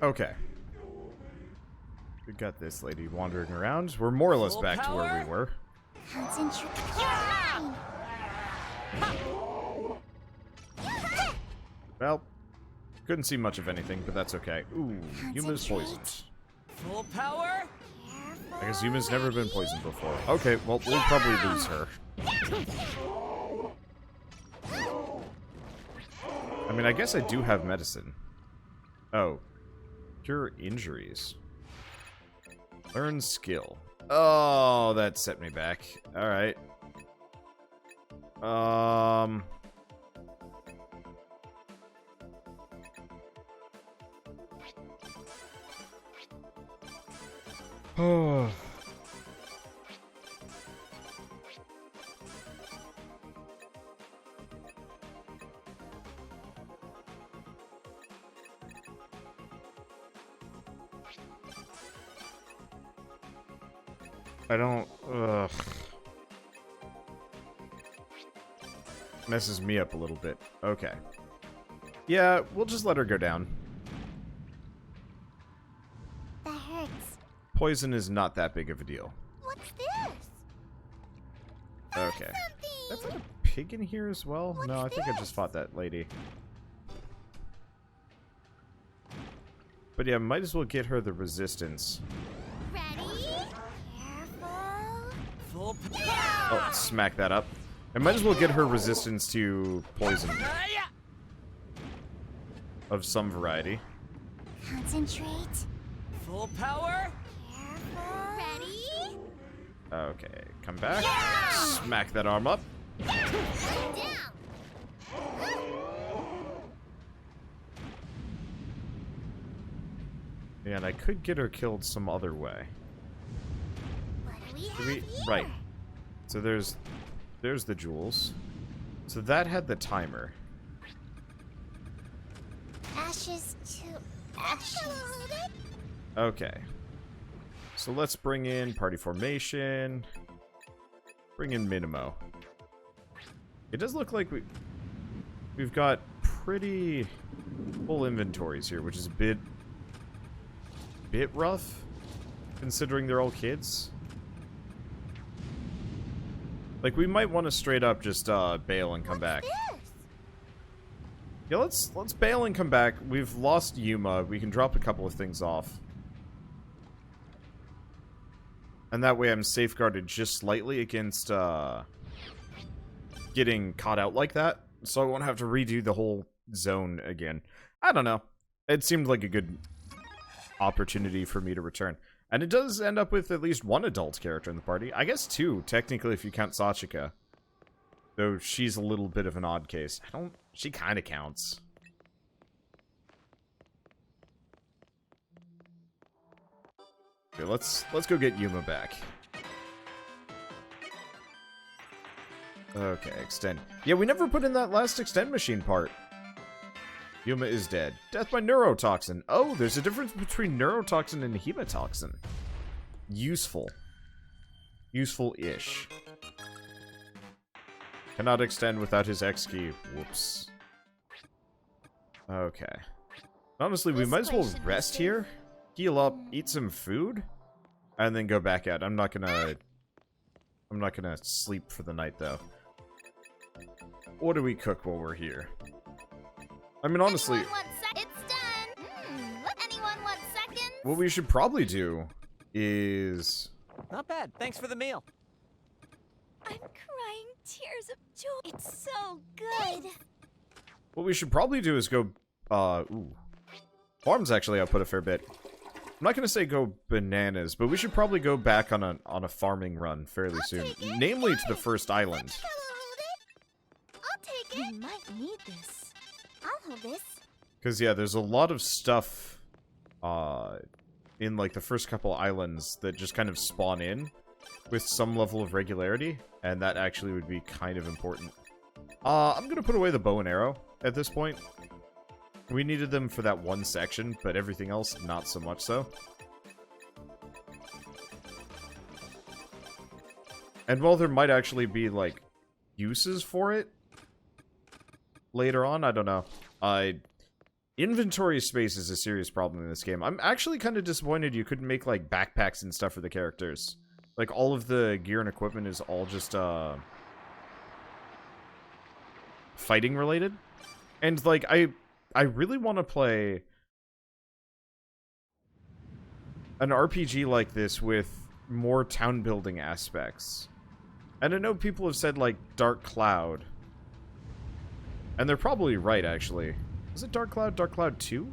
Okay. We got this lady wandering around. We're more or less back to where we were. Concentrate. Well, couldn't see much of anything, but that's okay. Ooh, Yuma's poisoned. Full power. I guess Yuma's never been poisoned before. Okay, well, we'll probably lose her. I mean, I guess I do have medicine. Oh. Cure injuries. Learn skill. Oh, that set me back. Alright. Oh. I don't... Ugh. Messes me up a little bit. Okay. Yeah, we'll just let her go down. That hurts. Poison is not that big of a deal. What's this? Okay. That's like a pig in here as well? No, I think I just fought that lady. But yeah, might as well get her the resistance. Ready? Careful. Full Oh, smack that up. I might as well get her resistance to poison of some variety. Concentrate. Full power. Careful. Ready? Okay, come back. Smack that arm up. Down. And I could get her killed some other way. What do we have here? Right. So there's the jewels. So that had the timer. Ashes to ashes. Okay. So let's bring in party formation. Bring in Minimo. It does look like we've got pretty full inventories here, which is a bit rough, considering they're all kids. Like, we might want to straight up just bail and come back. Yeah, let's bail and come back. We've lost Yuma. We can drop a couple of things off. And that way I'm safeguarded just slightly against getting caught out like that. So I won't have to redo the whole zone again. I don't know. It seemed like a good opportunity for me to return. And it does end up with at least one adult character in the party. I guess two, technically, if you count Sachika. Though she's a little bit of an odd case. She kind of counts. Okay, let's go get Yuma back. Okay, extend. Yeah, we never put in that last extend machine part. Yuma is dead. Death by neurotoxin. Oh, there's a difference between neurotoxin and hematoxin. Useful. Useful-ish. Cannot extend without his X key. Whoops. Okay. Honestly, we might as well rest here, heal up, eat some food, and then go back out. I'm not gonna sleep for the night, though. What do we cook while we're here? I mean, honestly, It's done. Anyone want seconds? what we should probably do is... Not bad. Thanks for the meal. I'm crying tears of joy. It's so good. What we should probably do is go... ooh. Farms actually output a fair bit. I'm not gonna say go bananas, but we should probably go back on a farming run fairly soon. Namely to the first island. I'll take it. We might need this. I'll hold this. Because, yeah, there's a lot of stuff in, like, the first couple islands that just kind of spawn in with some level of regularity, and that actually would be kind of important. I'm gonna put away the bow and arrow at this point. We needed them for that one section, but everything else, not so much so. And while there might actually be, like, uses for it later on, I don't know. Inventory space is a serious problem in this game. I'm actually kind of disappointed you couldn't make, like, backpacks and stuff for the characters. Like, all of the gear and equipment is all just, fighting related. And, like, I really want to play an RPG like this with more town building aspects. And I know people have said, like, Dark Cloud. And they're probably right, actually. Was it Dark Cloud? Dark Cloud 2?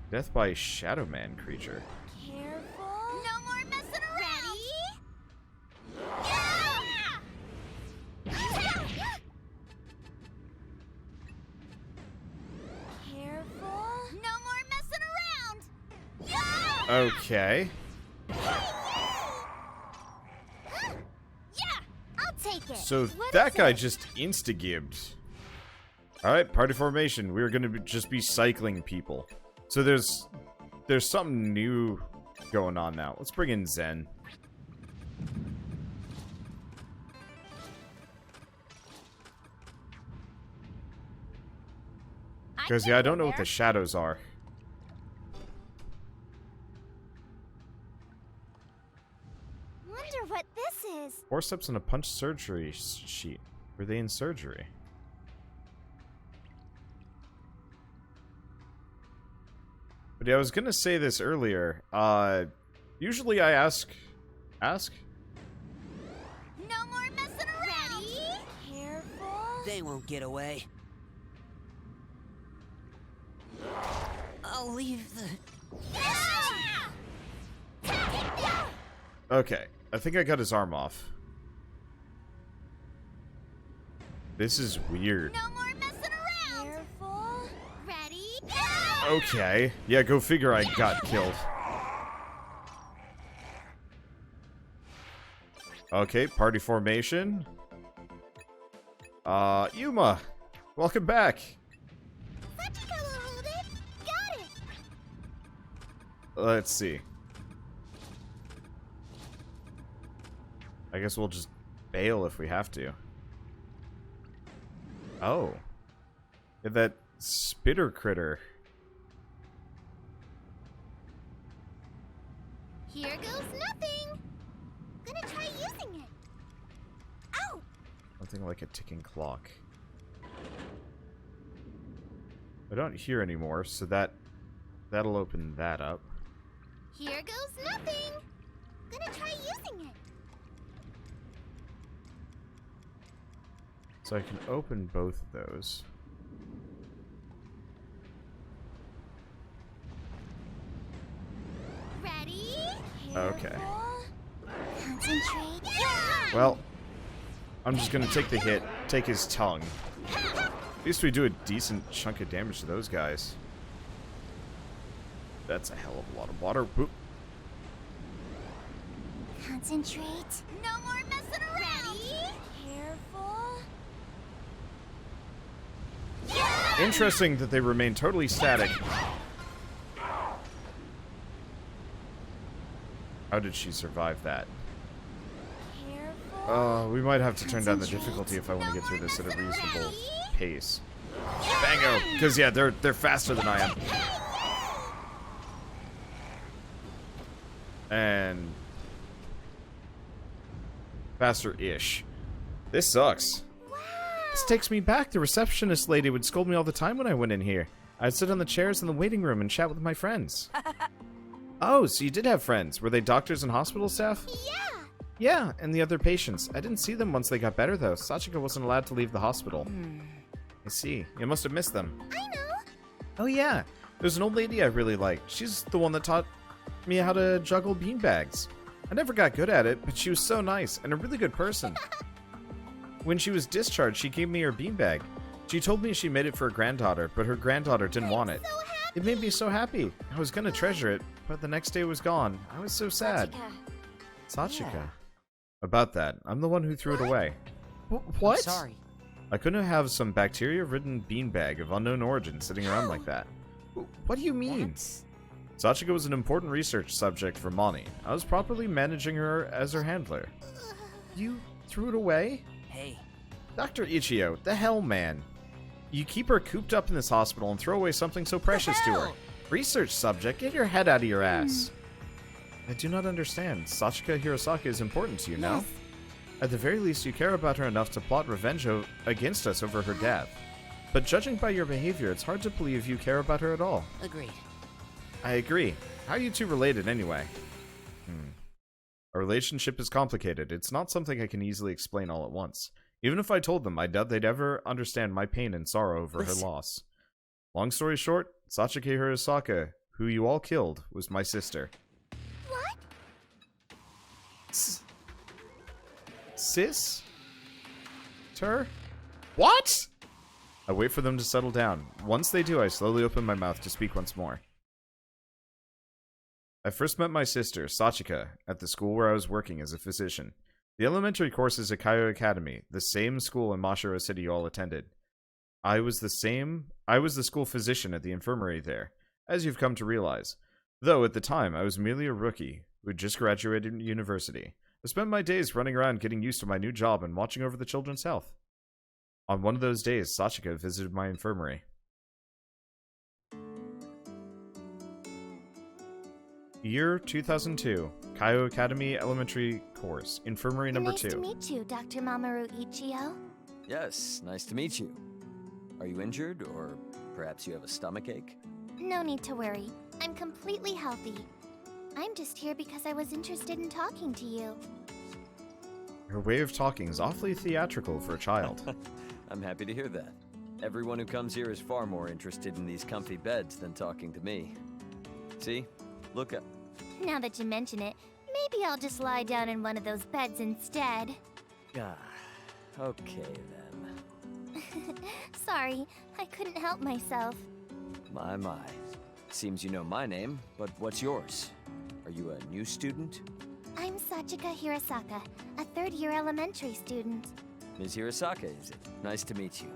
Death by Shadow Man creature. Careful. No more messing around. Careful. No more messing around. Okay. Take it. So What that is guy it? just insta-gibbed. Alright, party formation. We're gonna just be cycling people. So there's something new going on now. Let's bring in Zen. Because, yeah, I don't know what the shadows are. Wonder what this is. 4 steps on a punch surgery sheet. Were they in surgery? But yeah, I was gonna say this earlier. Usually I ask? No more messing around. Ready? Careful. They won't get away. I'll leave the... Okay, I think I got his arm off. This is weird. No more messing around. Careful. Ready? Okay. Yeah, go figure I got killed. Okay, party formation. Yuma! Welcome back! Hold it. Got it. Let's see. I guess we'll just bail if we have to. Oh. Yeah, that spitter critter. Here goes nothing. Gonna try using it. Ow! Something like a ticking clock. I don't hear anymore, so that'll open that up. Here goes nothing. Gonna try using it. So I can open both of those. Ready? Okay. Concentrate. Well, I'm just gonna take the hit, take his tongue. At least we do a decent chunk of damage to those guys. That's a hell of a lot of water. Boop. Concentrate. No more messing around. Ready? Careful. Interesting that they remain totally static. How did she survive that? Careful. We might have to turn down the difficulty if I want to get through this at a reasonable pace. Bango! Because, yeah, they're faster than I am. And... faster-ish. This sucks. This takes me back. The receptionist lady would scold me all the time when I went in here. I'd sit on the chairs in the waiting room and chat with my friends. Oh, so you did have friends. Were they doctors and hospital staff? Yeah. Yeah, and the other patients. I didn't see them once they got better, though. Sachika wasn't allowed to leave the hospital. I see. You must have missed them. I know. Oh, yeah. There's an old lady I really liked. She's the one that taught me how to juggle beanbags. I never got good at it, but she was so nice and a really good person. When she was discharged, she gave me her beanbag. She told me she made it for her granddaughter, but her granddaughter didn't want it. So happy. It made me so happy. I was gonna treasure it, but the next day it was gone. I was so sad. Sachika. Yeah. About that, I'm the one who threw it away. What? I'm sorry. I couldn't have some bacteria-ridden beanbag of unknown origin sitting around like that. What do you mean? That's... Sachika was an important research subject for Moni. I was properly managing her as her handler. You threw it away? Hey, Dr. Ichio, the hell, man. You keep her cooped up in this hospital and throw away something so precious to her. hell? Research subject, get your head out of your ass. I do not understand. Sachika Hirosaka is important to you now. Yes. At the very least, you care about her enough to plot revenge against us over her death. But judging by your behavior, it's hard to believe you care about her at all. Agreed. I agree. How are you two related anyway? Our relationship is complicated. It's not something I can easily explain all at once. Even if I told them, I doubt they'd ever understand my pain and sorrow over her loss. Long story short, Sachika Hirosaka, who you all killed, was my sister. What? Sis? Ter? What? I wait for them to settle down. Once they do, I slowly open my mouth to speak once more. I first met my sister, Sachika, at the school where I was working as a physician. The elementary course is at Kaiō Academy, the same school in Mashiro City you all attended. I was the school physician at the infirmary there, as you've come to realize. Though, at the time, I was merely a rookie who had just graduated university. I spent my days running around getting used to my new job and watching over the children's health. On one of those days, Sachika visited my infirmary. Year 2002, Kaiō Academy Elementary Course, Infirmary number 2. Nice to meet you, Dr. Mamoru Ichio. Yes, nice to meet you. Are you injured, or perhaps you have a stomachache? No need to worry. I'm completely healthy. I'm just here because I was interested in talking to you. Her way of talking is awfully theatrical for a child. I'm happy to hear that. Everyone who comes here is far more interested in these comfy beds than talking to me. See? Look up. Now that you mention it, maybe I'll just lie down in one of those beds instead. Ah, okay then. Sorry, I couldn't help myself. My. Seems you know my name, but what's yours? Are you a new student? I'm Sachika Hirosaka, a third-year elementary student. Ms. Hirosaka, is it? Nice to meet you.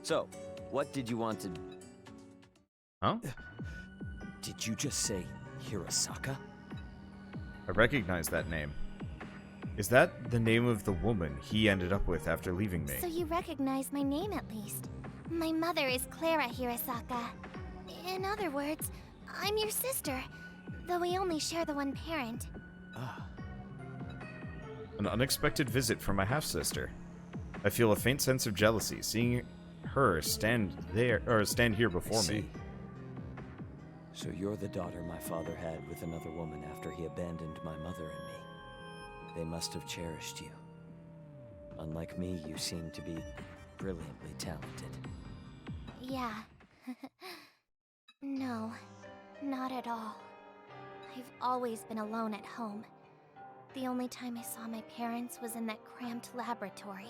So, what did you want to... Huh? Did you just say Hirosaka? I recognize that name. Is that the name of the woman he ended up with after leaving me? So you recognize my name at least. My mother is Clara Hirosaka. In other words, I'm your sister, though we only share the one parent. Ah. An unexpected visit from my half-sister. I feel a faint sense of jealousy seeing her stand here before me. So you're the daughter my father had with another woman after he abandoned my mother and me. They must have cherished you. Unlike me, you seem to be brilliantly talented. Yeah. No, not at all. I've always been alone at home. The only time I saw my parents was in that cramped laboratory.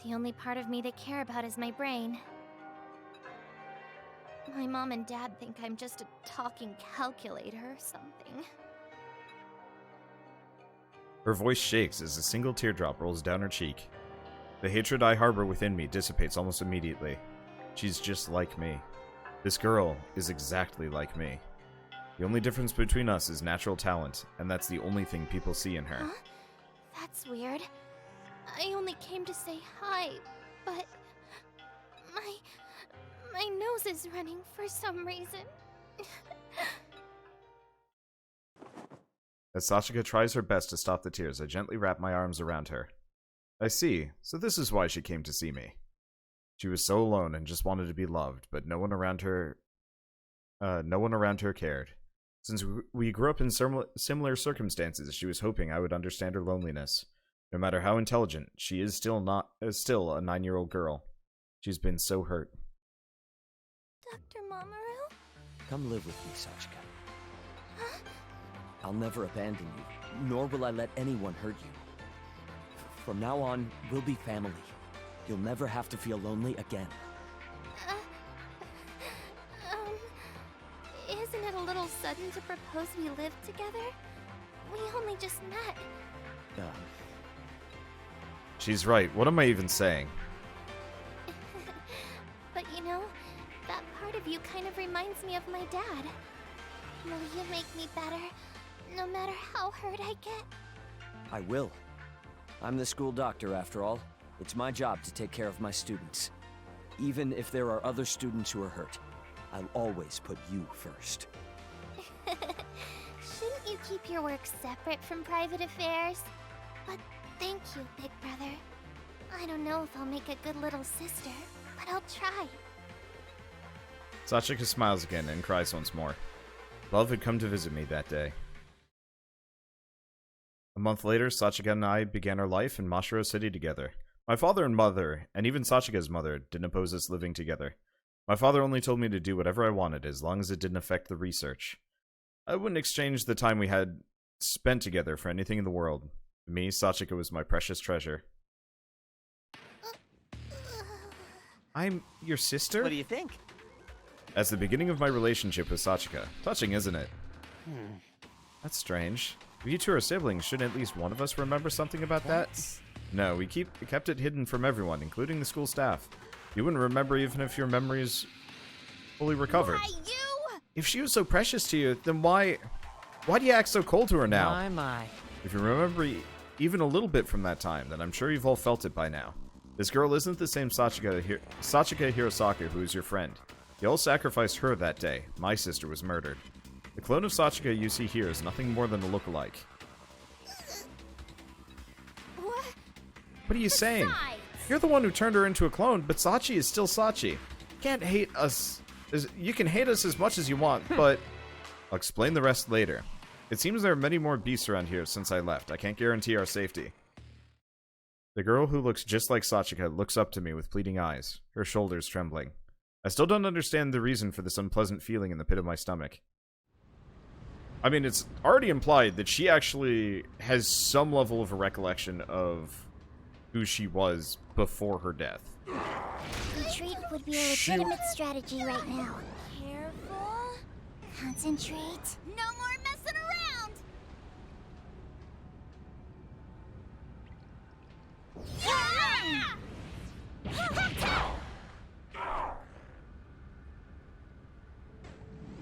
The only part of me they care about is my brain. My mom and dad think I'm just a talking calculator or something. Her voice shakes as a single teardrop rolls down her cheek. The hatred I harbor within me dissipates almost immediately. She's just like me. This girl is exactly like me. The only difference between us is natural talent, and that's the only thing people see in her. Huh? That's weird. I only came to say hi, but... My nose is running for some reason. As Sachika tries her best to stop the tears, I gently wrap my arms around her. I see, so this is why she came to see me. She was so alone and just wanted to be loved, but no one around her cared. Since we grew up in similar circumstances, she was hoping I would understand her loneliness. No matter how intelligent, she is still a 9-year-old girl. She's been so hurt. Dr. Mamoru? Come live with me, Sachika. Huh? I'll never abandon you, nor will I let anyone hurt you. From now on, we'll be family. You'll never have to feel lonely again. Isn't it a little sudden to propose we live together? We only just met. She's right. What am I even saying? But you know, that part of you kind of reminds me of my dad. Will you make me better, no matter how hurt I get? I will. I'm the school doctor, after all. It's my job to take care of my students. Even if there are other students who are hurt, I'll always put you first. Shouldn't you keep your work separate from private affairs? But thank you, Big Brother. I don't know if I'll make a good little sister, but I'll try. Sachika smiles again and cries once more. Love had come to visit me that day. A month later, Sachika and I began our life in Mashiro City together. My father and mother, and even Sachika's mother, didn't oppose us living together. My father only told me to do whatever I wanted, as long as it didn't affect the research. I wouldn't exchange the time we had spent together for anything in the world. To me, Sachika was my precious treasure. I'm your sister? What do you think? That's the beginning of my relationship with Sachika. Touching, isn't it? That's strange. If you two are siblings, shouldn't at least one of us remember something about that? No, we kept it hidden from everyone, including the school staff. You wouldn't remember even if your memory is fully recovered. Why you? If she was so precious to you, then why do you act so cold to her now? My. If you remember even a little bit from that time, then I'm sure you've all felt it by now. This girl isn't the same Sachika Hirosaka who is your friend. You all sacrificed her that day. My sister was murdered. The clone of Sachika you see here is nothing more than a lookalike. What are you saying? Besides. You're the one who turned her into a clone, but Sachi is still Sachi. You can't hate us. You can hate us as much as you want, but I'll explain the rest later. It seems there are many more beasts around here since I left. I can't guarantee our safety. The girl who looks just like Sachika looks up to me with pleading eyes, her shoulders trembling. I still don't understand the reason for this unpleasant feeling in the pit of my stomach. I mean, it's already implied that she actually has some level of a recollection of who she was before her death. Retreat would be a legitimate strategy right now. Careful. Concentrate. No more messing around.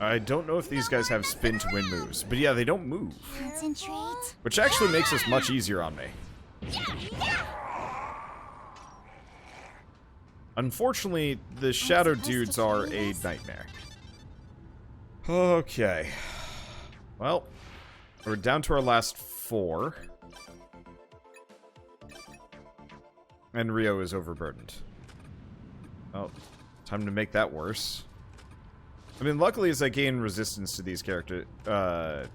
I don't know if these guys have spin to win moves, but yeah, they don't move. Concentrate. Which actually makes this much easier on me. Unfortunately, the shadow dudes are a nightmare. Okay. Well, we're down to our last 4. And Rio is overburdened. Oh, time to make that worse. I mean, luckily as I gain resistance to these characters, as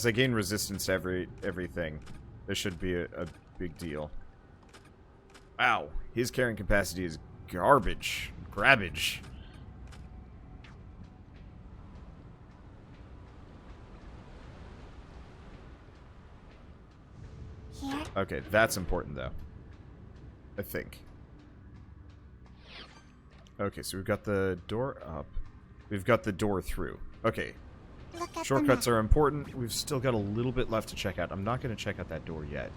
I gain resistance to everything, this should be a big deal. Wow, his carrying capacity is garbage. Grabbage. Here. Okay, that's important though. I think. Okay, so we've got the door up. We've got the door through. Okay. Look at Shortcuts the map. are important. We've still got a little bit left to check out. I'm not going to check out that door yet.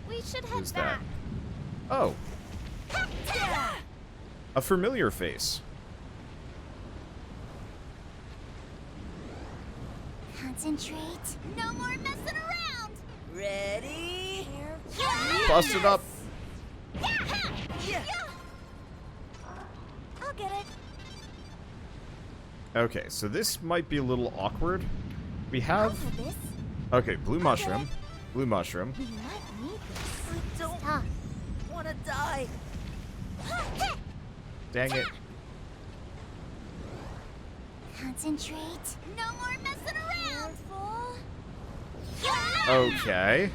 We should head Who's back. that? Oh. A familiar face. Concentrate. No more messing around. Ready? Bust it up. Yeah. I'll get it. Okay, so this might be a little awkward. We I'll have... do this. Okay, blue mushroom. Blue mushroom. We might need this. I don't Stop. want to die. Dang it. Concentrate. No more messing around. Okay.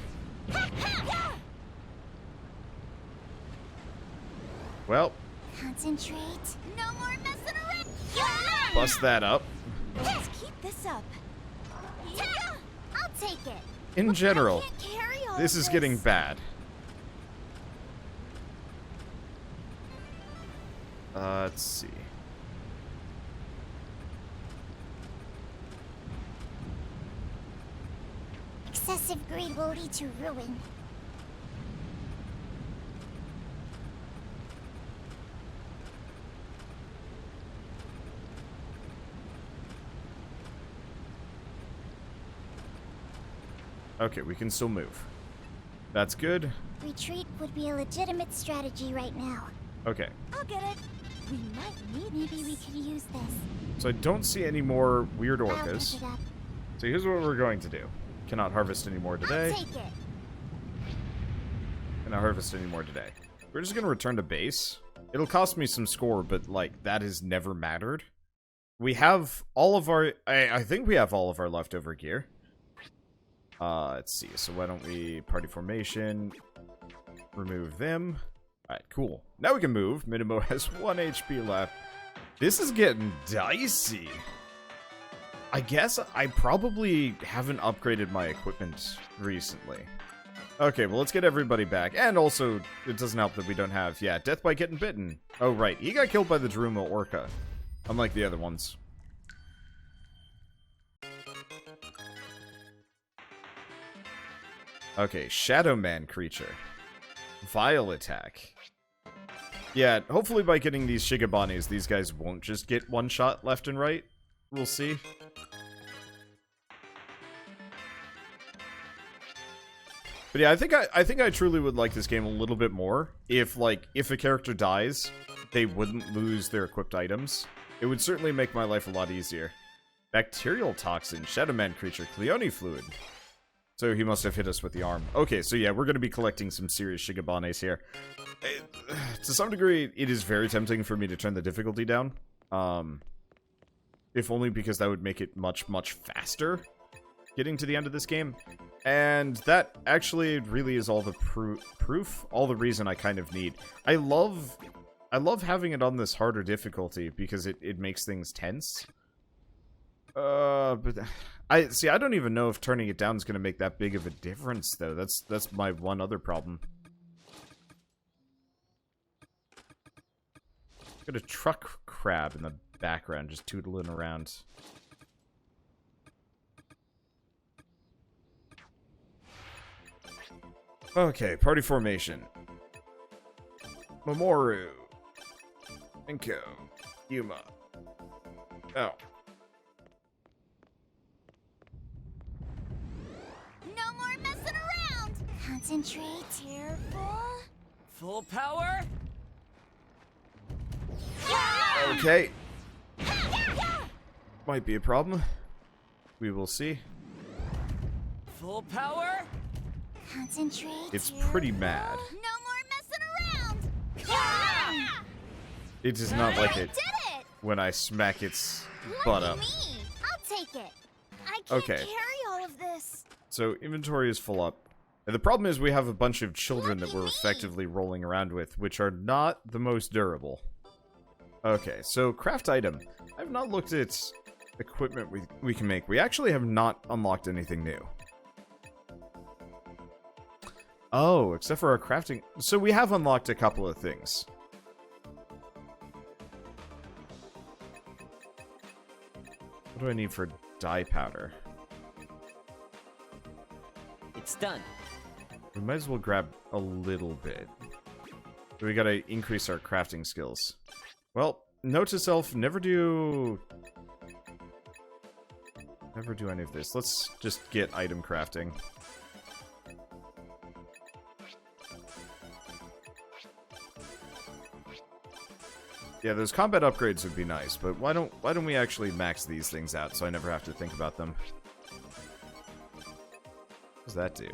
Well, Concentrate. No more messing around. bust that up. Let's keep this up. Yeah, I'll take it. In general, I can't carry all this of is getting bad. Let's see. Excessive greed will lead to ruin. Okay, we can still move. That's good. Retreat would be a legitimate strategy right now. Okay. I'll get it. We might need Maybe we could use this. So I don't see any more weird I'll orcas. pick it up. So here's what we're going to do. Cannot harvest any more today. I'll take it. Cannot harvest any more today. We're just going to return to base. It'll cost me some score, but, like, that has never mattered. We have all of our... I think we have all of our leftover gear. Let's see. So why don't we... Party formation. Remove them. Alright, cool. Now we can move. Minimo has 1 HP left. This is getting dicey. I guess I probably haven't upgraded my equipment recently. Okay, well, let's get everybody back. And also, it doesn't help that we don't have... Yeah, death by getting bitten. Oh, right. He got killed by the Daruma Orca. Unlike the other ones. Okay, Shadow Man creature. Vile attack. Yeah, hopefully by getting these Shigabanis, these guys won't just get one shot left and right. We'll see. But yeah, I think I truly would like this game a little bit more if a character dies, they wouldn't lose their equipped items. It would certainly make my life a lot easier. Bacterial toxin, Shadow Man creature, Cleone fluid. So he must have hit us with the arm. Okay, so yeah, we're going to be collecting some serious Shigabanes here. To some degree, it is very tempting for me to turn the difficulty down. If only because that would make it much, much faster getting to the end of this game. And that actually really is all the proof, all the reason I kind of need. I love having it on this harder difficulty because it makes things tense. But I don't even know if turning it down is going to make that big of a difference, though. That's my one other problem. Got a truck crab in the background just tootling around. Okay, party formation. Mamoru. Enko. Yuma. Oh. No more messing around! Concentrate. Careful. Full power? Okay. Might be a problem. We will see. Full power? Concentrate. It's pretty mad. No more messing around! It does not like it Did it! when I smack its butt Lucky up. me! I'll take it. I can't Okay. carry all of this. So inventory is full up. And the problem is we have a bunch of children that we're Lucky me. effectively rolling around with, which are not the most durable. Okay, so craft item. I've not looked at equipment we can make. We actually have not unlocked anything new. Oh, except for our crafting. So we have unlocked a couple of things. What do I need for dye powder? It's done. We might as well grab a little bit. So we gotta increase our crafting skills. Well, note to self, never do any of this. Let's just get item crafting. Yeah, those combat upgrades would be nice, but why don't we actually max these things out so I never have to think about them? What does that do?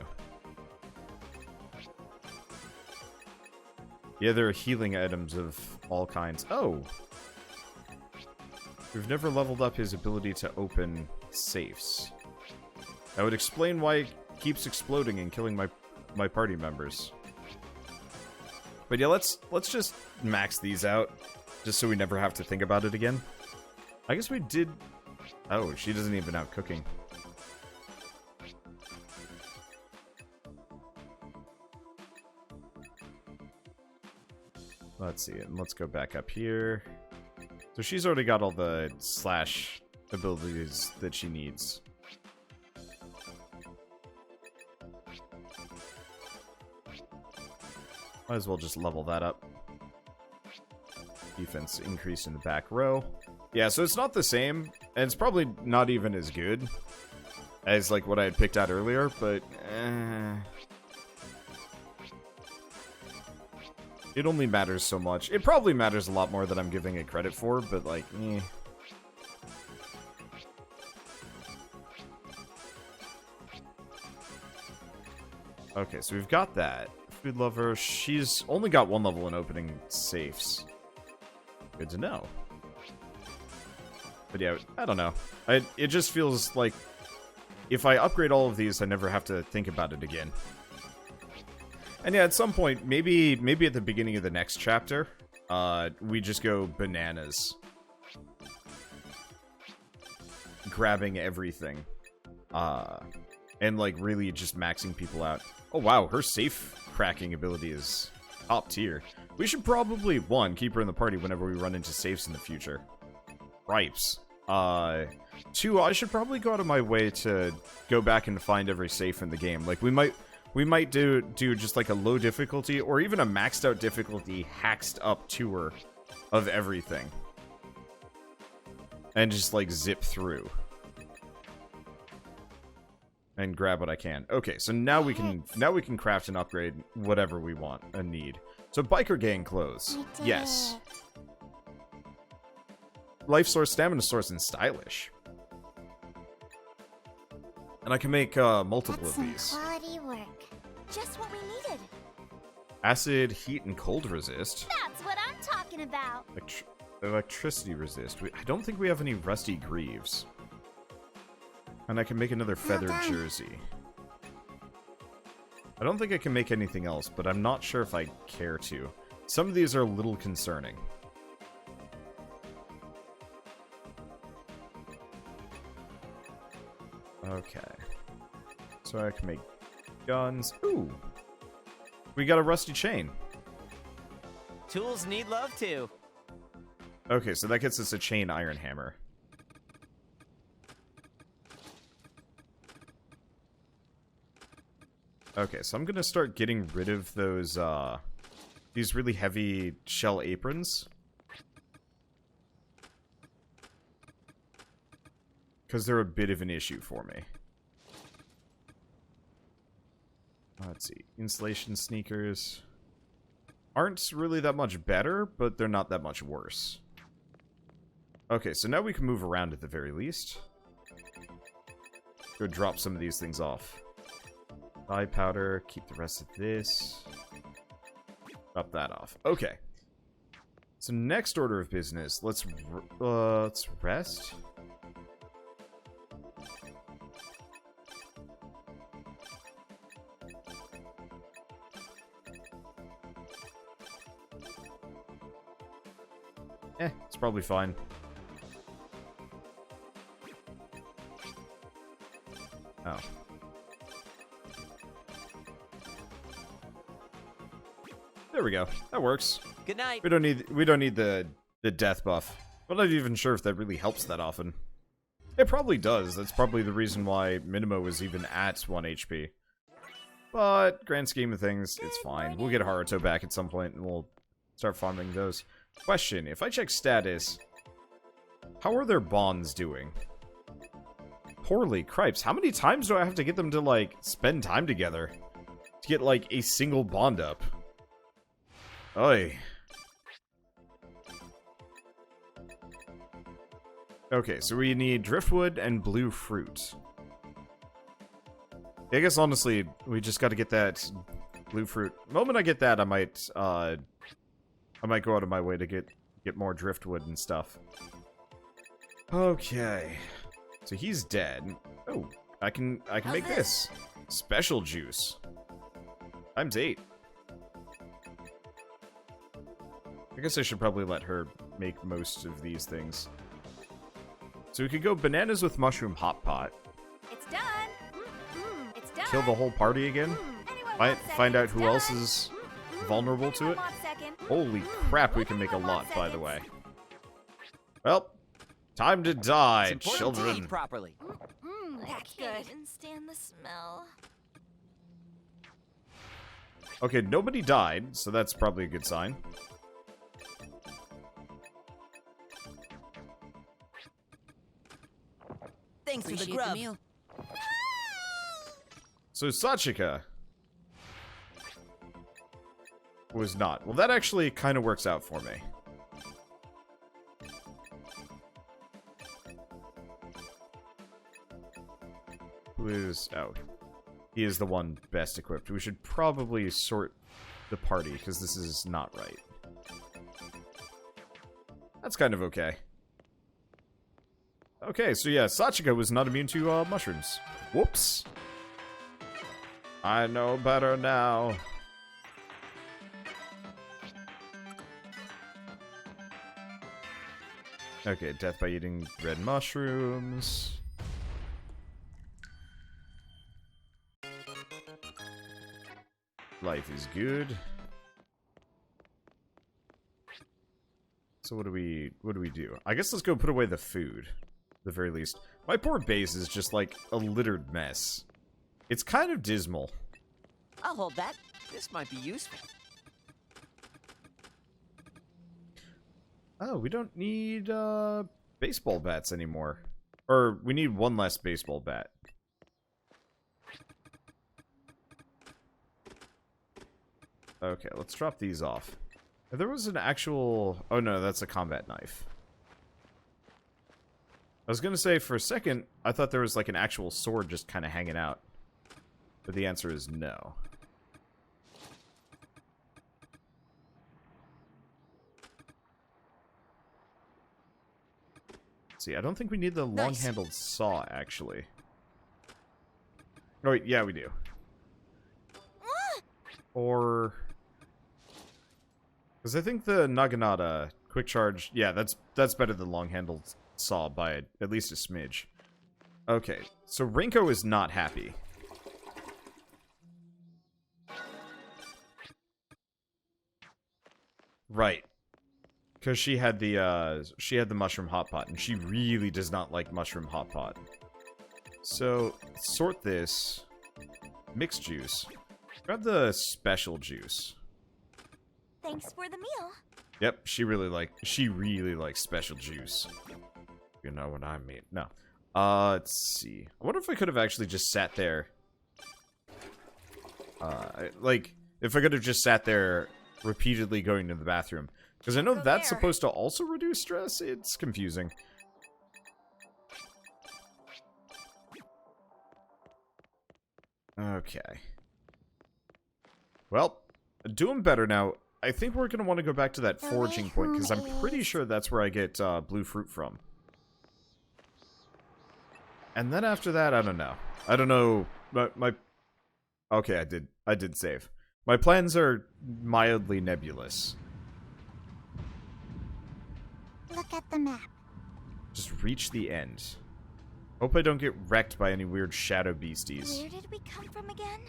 Yeah, there are healing items of all kinds. Oh! We've never leveled up his ability to open safes. That would explain why it keeps exploding and killing my party members. But yeah, let's just max these out, just so we never have to think about it again. I guess we did... Oh, she doesn't even have cooking. Let's see, and let's go back up here. So she's already got all the slash abilities that she needs. Might as well just level that up. Defense increase in the back row. Yeah, so it's not the same, and it's probably not even as good. as like what I had picked out earlier, but it only matters so much. It probably matters a lot more than I'm giving it credit for, but like, Okay, so we've got that. Food lover, she's only got 1 level in opening safes. Good to know. But yeah, I don't know. It just feels like if I upgrade all of these, I never have to think about it again. And yeah, at some point, maybe at the beginning of the next chapter, we just go bananas. Grabbing everything. And like really just maxing people out. Oh wow, her safe cracking ability is top tier. We should probably, 1, keep her in the party whenever we run into safes in the future. Ripes. 2, I should probably go out of my way to go back and find every safe in the game. Like, we might do just like a low difficulty, or even a maxed out difficulty, hacked up tour of everything. And just like zip through. And grab what I can. Okay, so now we can craft and upgrade whatever we want and need. So biker gang clothes. Yes. Life source, stamina source, and stylish. And I can make multiple of these. Quality work. Just what we needed. Acid, heat, and cold resist. That's what I'm talking about. Electricity resist. I don't think we have any rusty greaves. And I can make another feathered jersey. I don't think I can make anything else, but I'm not sure if I care to. Some of these are a little concerning. Okay. So I can make guns. Ooh! We got a rusty chain. Tools need love too. Okay, so that gets us a chain iron hammer. Okay, so I'm gonna start getting rid of those, these really heavy shell aprons. Because they're a bit of an issue for me. Let's see. Insulation sneakers aren't really that much better, but they're not that much worse. Okay, so now we can move around at the very least. Go drop some of these things off. Dye powder, keep the rest of this. Drop that off. Okay. So next order of business, let's rest. It's probably fine. Oh. There we go. That works. Good night. We don't need the death buff. I'm not even sure if that really helps that often. It probably does. That's probably the reason why Minimo was even at 1 HP. But grand scheme of things, it's fine. We'll get Haruto back at some point and we'll start farming those. Question, if I check status, how are their bonds doing? Poorly. Cripes, how many times do I have to get them to, like, spend time together to get, like, a single bond up? Oy. Okay, so we need driftwood and blue fruit. I guess, honestly, we just gotta get that blue fruit. The moment I get that, I might go out of my way to get more driftwood and stuff. Okay. So he's dead. Oh, I can make this. Special juice. Times 8. I guess I should probably let her make most of these things. So we could go bananas with mushroom hot pot. It's done. It's done. Kill the whole party again. Find out who else is vulnerable to it. Holy crap, we can make a lot, by the way. Well, time to die, It's important to children. eat properly. That's Can't good. even stand the smell. Okay, nobody died, so that's probably a good sign. Thanks for the Appreciate grub. meal. So Sachika was not. Well, that actually kind of works out for me. Who is... Oh. He is the one best equipped. We should probably sort the party, because this is not right. That's kind of okay. Okay, so yeah, Sachika was not immune to mushrooms. Whoops. I know better now. Okay, death by eating red mushrooms. Life is good. So what do we do? I guess let's go put away the food, at the very least. My poor base is just like a littered mess. It's kind of dismal. I'll hold that. This might be useful. Oh, we don't need baseball bats anymore. Or we need one less baseball bat. Okay, let's drop these off. If there was an actual... Oh no, that's a combat knife. I was gonna say, for a second, I thought there was like an actual sword just kind of hanging out. But the answer is no. Let's see, I don't think we need the long-handled saw, actually. Oh wait, yeah, we do. Or... Because I think the Naginata quick charge... Yeah, that's better than long-handled saw by at least a smidge. Okay, so Rinko is not happy. Right. Because she had the mushroom hot pot, and she really does not like mushroom hot pot. So, sort this. Mixed juice. Grab the special juice. Thanks for the meal. Yep, she really likes special juice. You know what I mean. No. Let's see. I wonder if I could have actually just sat there. Like, if I could have just sat there repeatedly going to the bathroom. Because I know that's supposed to also reduce stress. It's confusing. Okay. Well, doing better now. I think we're going to want to go back to that foraging point, because I'm pretty sure that's where I get blue fruit from. And then after that, I don't know. I don't know. My okay, I did save. My plans are mildly nebulous. Look at the map. Just reach the end. Hope I don't get wrecked by any weird shadow beasties. Where did we come from again?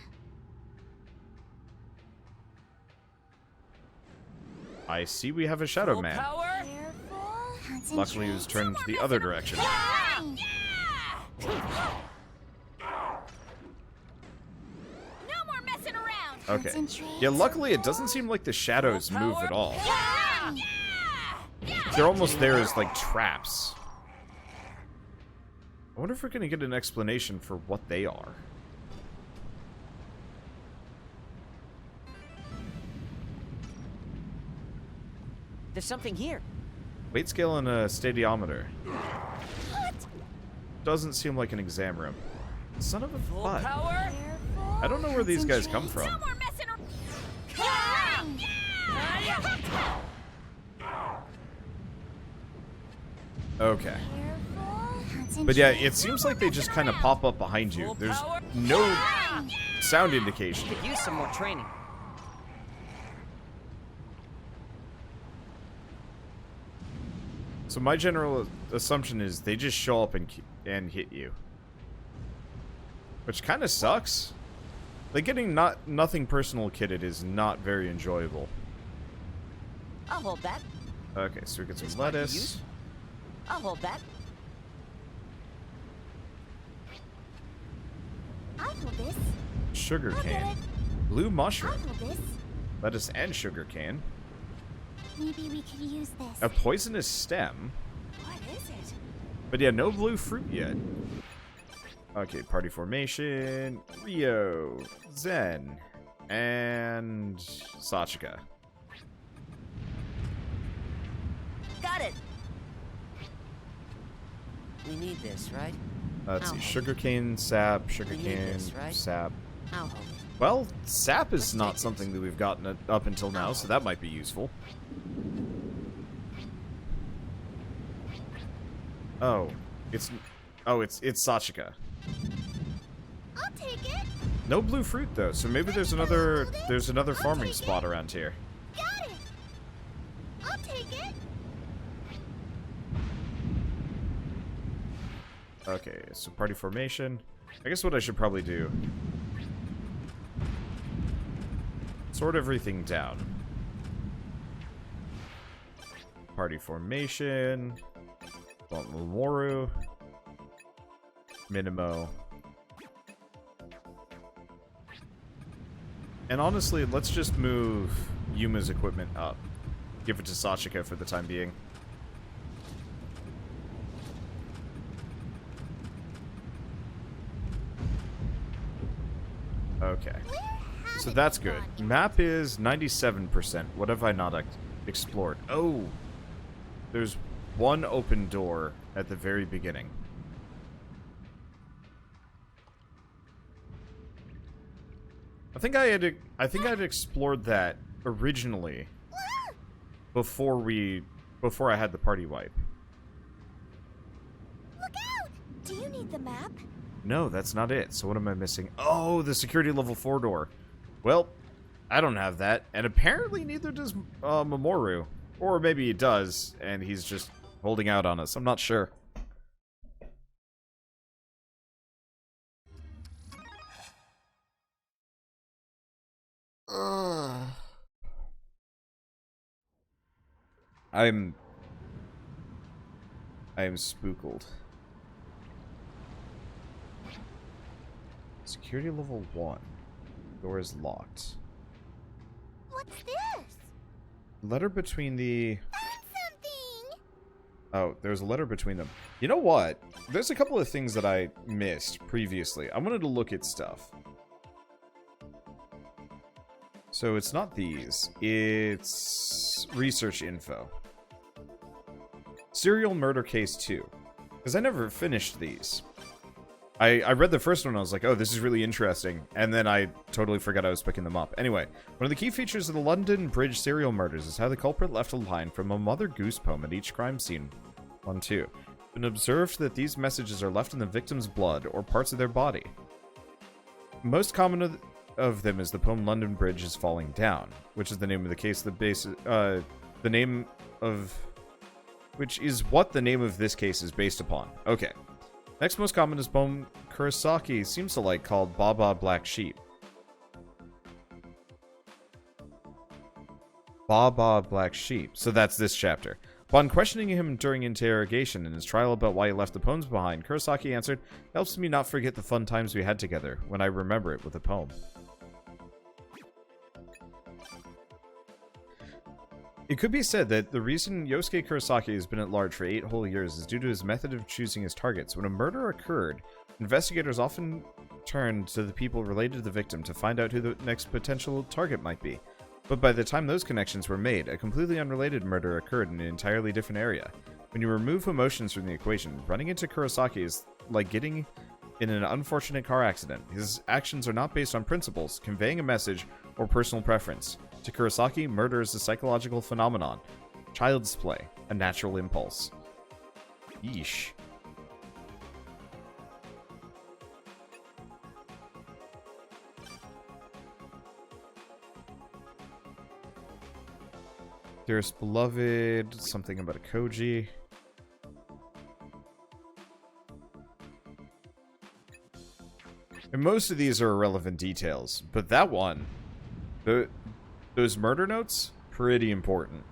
I see we have a shadow man. Careful. Luckily, he was turned the other direction. No more messing around. Okay. Yeah, luckily it doesn't seem like the shadows move at all. They're almost there as, like, traps. I wonder if we're gonna get an explanation for what they are. There's something here. Weight scale and a stadiometer. What? Doesn't seem like an exam room. Son of a butt. Power. I don't know where these guys come from. No more messing around. Okay. But yeah, it seems like they just kind of pop up behind you. There's no sound indication. Could use some more training. So my general assumption is they just show up and hit you. Which kind of sucks. Like, getting nothing personal kitted is not very enjoyable. I'll hold that. Okay, so we get some This might be lettuce. useful. I'll hold that. I hold this. Sugar I'll get cane. it. Blue I mushroom. hold this. Lettuce and sugar cane. Maybe we could use this. A poisonous stem. What is it? But yeah, no blue fruit yet. Okay, party formation. Rio, Zen, and Sachika. Got it. We need this, right? Let's see. Oh. Sugarcane, sap, need sugarcane, this, right? sap. I'll hold it. Well, sap is Let's not take something this. that we've gotten up until now, so that might be useful. Oh, it's Sachika. I'll take it. No blue fruit though, so maybe there's another farming spot around here. Got it. I'll take it. Okay, so party formation. I guess what I should probably do, sort everything down. Party formation. Want Mamoru. Minimo. And honestly, let's just move Yuma's equipment up. Give it to Sachika for the time being. Okay. So that's good. Map is 97%. What have I not explored? Oh! There's one open door at the very beginning. I think I'd explored that originally before I had the party wipe. Look out! Do you need the map? No, that's not it. So what am I missing? Oh, the security level 4 door. Well, I don't have that, and apparently neither does Mamoru. Or maybe he does, and he's just holding out on us. I'm not sure. I am spooked. Security level 1. Door is locked. What's this? Letter between the... That's something! Oh, there's a letter between them. You know what? There's a couple of things that I missed previously. I wanted to look at stuff. So it's not these. It's research info. Serial murder case 2. Because I never finished these. I read the first one and I was like, oh, this is really interesting. And then I totally forgot I was picking them up. Anyway, one of the key features of the London Bridge serial murders is how the culprit left a line from a Mother Goose poem at each crime scene. 1-2. It's been observed that these messages are left in the victim's blood or parts of their body. Most common of them is the poem London Bridge is Falling Down, which is the name of the case, which is what the name of this case is based upon. Okay. Next most common is poem Kurosaki seems to like called Baba Black Sheep. Baba Black Sheep. So that's this chapter. Upon questioning him during interrogation in his trial about why he left the poems behind, Kurosaki answered, "Helps me not forget the fun times we had together when I remember it with a poem." It could be said that the reason Yosuke Kurosaki has been at large for 8 whole years is due to his method of choosing his targets. When a murder occurred, investigators often turned to the people related to the victim to find out who the next potential target might be. But by the time those connections were made, a completely unrelated murder occurred in an entirely different area. When you remove emotions from the equation, running into Kurosaki is like getting in an unfortunate car accident. His actions are not based on principles, conveying a message, or personal preference. To Kurosaki, murder is a psychological phenomenon. Child's play, a natural impulse. Yeesh. Dearest beloved, something about a Koji. And most of these are irrelevant details, but that one, those murder notes, pretty important.